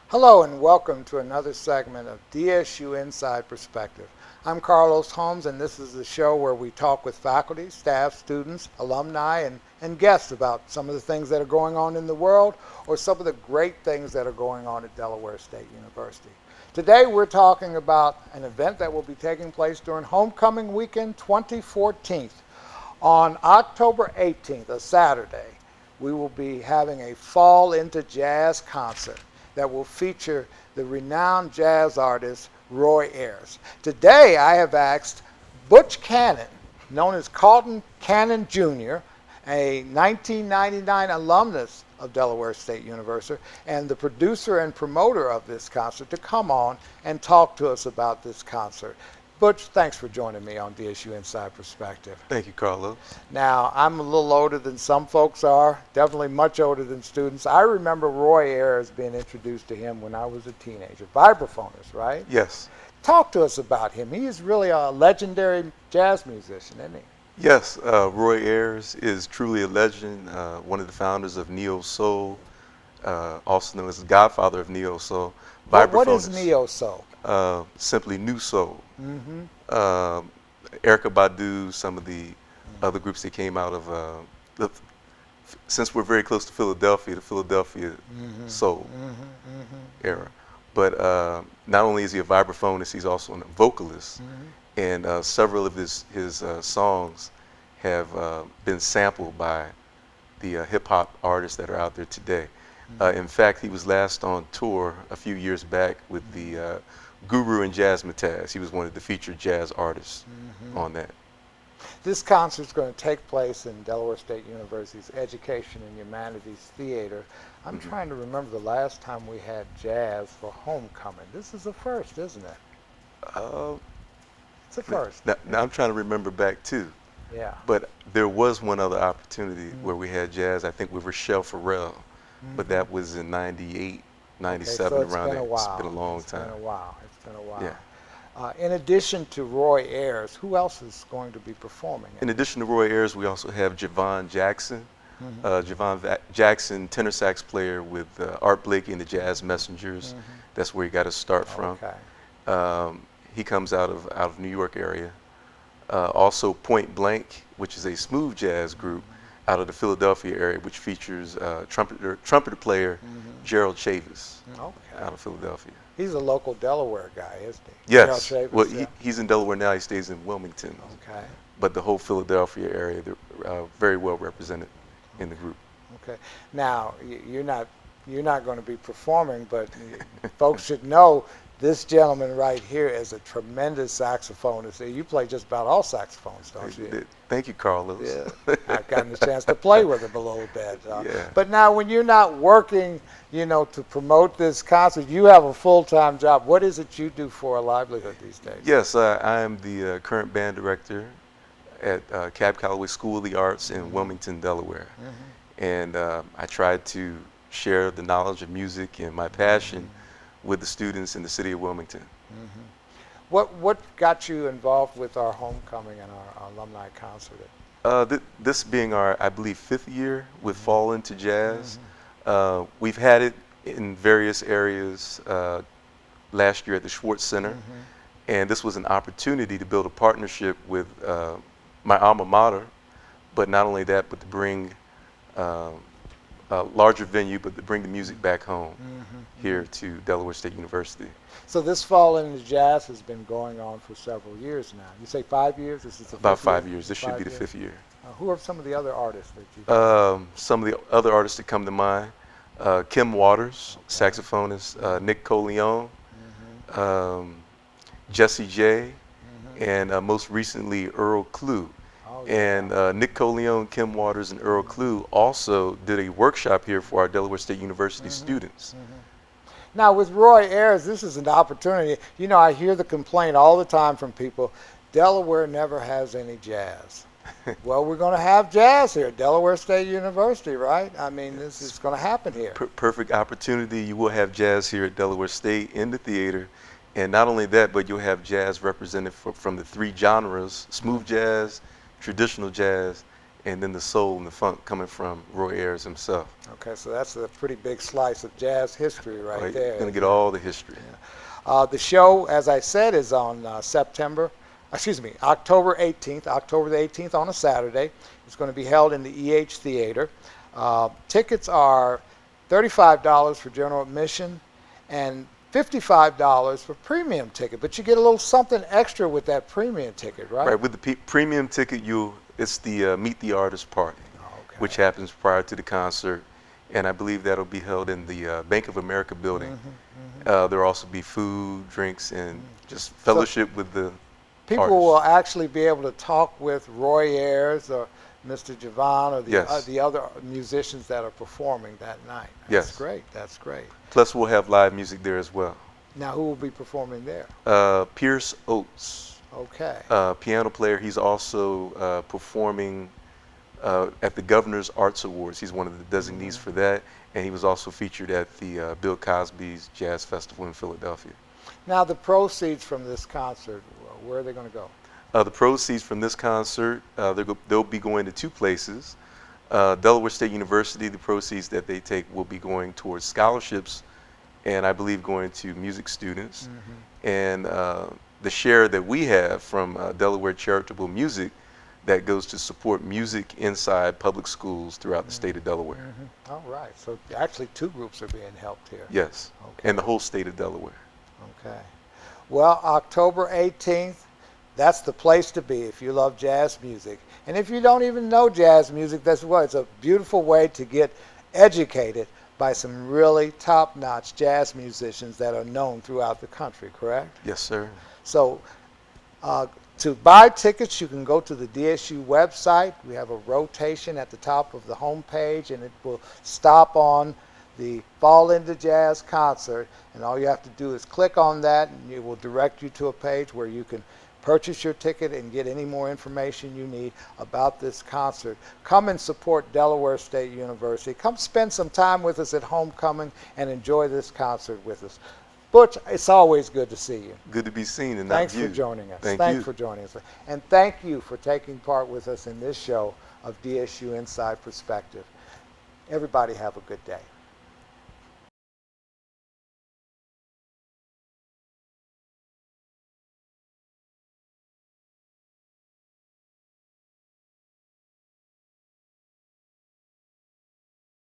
Hello and welcome to another segment of DSU Inside Perspective. I'm Carlos Holmes, and this is the show where we talk with faculty, staff, students, alumni, and guests about some of the things that are going on in the world or some of the great things that are going on at Delaware State University. Today we're talking about an event that will be taking place during Homecoming Weekend 2014. On October 18th, a Saturday, we will be having a Fall into Jazz concert that will feature the renowned jazz artist Roy Ayers. Today I have asked Butch Cannon, known as Carlton Cannon Jr., a 1999 alumnus of Delaware State University and the producer and promoter of this concert, to come on and talk to us about this concert. Butch, thanks for joining me on DSU Inside Perspective. Thank you, Carlos. Now, I'm a little older than some folks are, definitely much older than students. I remember Roy Ayers being introduced to him when I was a teenager. Vibraphonist, right? Yes. Talk to us about him. He is really a legendary jazz musician, isn't he? Yes, Roy Ayers is truly a legend, one of the founders of Neo Soul, also known as the godfather of Neo Soul. What is Neo Soul? Simply New Soul. Mm-hmm. Erykah Badu, some of the other groups that came out of, since we're very close to Philadelphia, the Philadelphia Soul era. But not only is he a vibraphonist, he's also a vocalist. And several of his songs have been sampled by the hip-hop artists that are out there today. In fact, he was last on tour a few years back with the Guru and Jazzmatazz. He was one of the featured jazz artists on that. This concert is going to take place in Delaware State University's Education and Humanities Theater. I'm trying to remember the last time we had jazz for homecoming. This is the first, isn't it? It's a first. Now I'm trying to remember back too. Yeah. But there was one other opportunity where we had jazz, I think with Rochelle Farrell, but that was in 98, 97, okay, so around there. It's been a long time. It's been a while. It's been a while. Yeah. In addition to Roy Ayers, who else is going to be performing? In addition to Roy Ayers, we also have Javon Jackson. Jackson, tenor sax player with Art Blakey and the Jazz Messengers. That's where he got his start from. Okay. He comes out of New York area. Also Point Blank, which is a smooth jazz group out of the Philadelphia area, which features trumpeter player Gerald Chavis out of Philadelphia. He's a local Delaware guy, isn't he? Yes. Gerald Chavis, Well, he's in Delaware now. He stays in Wilmington. Okay. But the whole Philadelphia area, they're very well represented in the group. Okay. Now, you're not going to be performing, but folks should know this gentleman right here is a tremendous saxophonist. You play just about all saxophones, don't you? Thank you, Carlos. Yeah. I've gotten a chance to play with him a little bit. Yeah. But now, when you're not working, to promote this concert, you have a full-time job. What is it you do for a livelihood these days? Yes, I am the current band director at Cab Calloway School of the Arts in Wilmington, Delaware. And I try to share the knowledge of music and my passion with the students in the city of Wilmington. What got you involved with our homecoming and our alumni concert? This being our, I believe, 5th year with Fall into Jazz. We've had it in various areas last year at the Schwartz Center. And this was an opportunity to build a partnership with my alma mater, but not only that, but to bring a larger venue, but to bring the music back home here to Delaware State University. So this Fall into Jazz has been going on for several years now. You say 5 years? This is the About 5th 5 year? years. This should be the 5th year. Who are some of the other artists that you? Some of the other artists that come to mind: Kim Waters, saxophonist; Nick Coleon, Jesse J, and most recently Earl Klugh. And Nick Coleon, Kim Waters, and Earl Klugh also did a workshop here for our Delaware State University students. Now, with Roy Ayers, this is an opportunity. I hear the complaint all the time from people, Delaware never has any jazz. Well, we're going to have jazz here at Delaware State University, right? I mean, this is going to happen here. Perfect opportunity. You will have jazz here at Delaware State in the theater. And not only that, but you'll have jazz represented from the 3 genres: smooth jazz, traditional jazz, and then the soul and the funk coming from Roy Ayers himself. Okay, so that's a pretty big slice of jazz history right there. You're going to get all the history. Yeah. The show, as I said, is on October 18th, October the 18th on a Saturday. It's going to be held in the EH Theater. Tickets are $35 for general admission and $55 for premium ticket, but you get a little something extra with that premium ticket, right? Right, with the premium ticket, it's the Meet the Artist party, Okay. which happens prior to the concert, and I believe that'll be held in the Bank of America building. There'll also be food, drinks, and just fellowship with the People artists. will actually be able to talk with Roy Ayers or Mr. Javon or the other musicians that are performing that night. That's Yes. great. That's great. Plus, we'll have live music there as well. Now, who will be performing there? Pierce Oates, Okay. piano player. He's also performing at the Governor's Arts Awards. He's one of the designees for that, and he was also featured at the Bill Cosby's Jazz Festival in Philadelphia. Now, the proceeds from this concert, where are they going to go? The proceeds from this concert, they'll be going to two places. Delaware State University, the proceeds that they take will be going towards scholarships and I believe going to music students. And the share that we have from Delaware Charitable Music that goes to support music inside public schools throughout the state of Delaware. All right. So actually 2 groups are being helped here. Yes, Okay. and the whole state of Delaware. Okay. Well, October 18th, that's the place to be if you love jazz music. And if you don't even know jazz music, that's what it's a beautiful way to get educated by some really top-notch jazz musicians that are known throughout the country, correct? Yes, sir. So to buy tickets, you can go to the DSU website. We have a rotation at the top of the home page, and it will stop on the Fall Into Jazz concert. And all you have to do is click on that, and it will direct you to a page where you can purchase your ticket and get any more information you need about this concert. Come and support Delaware State University. Come spend some time with us at homecoming and enjoy this concert with us. Butch, it's always good to see you. Good to be seen and Thanks not viewed. for joining us. Thank Thanks you. for joining us. And thank you for taking part with us in this show of DSU Inside Perspective. Everybody have a good day.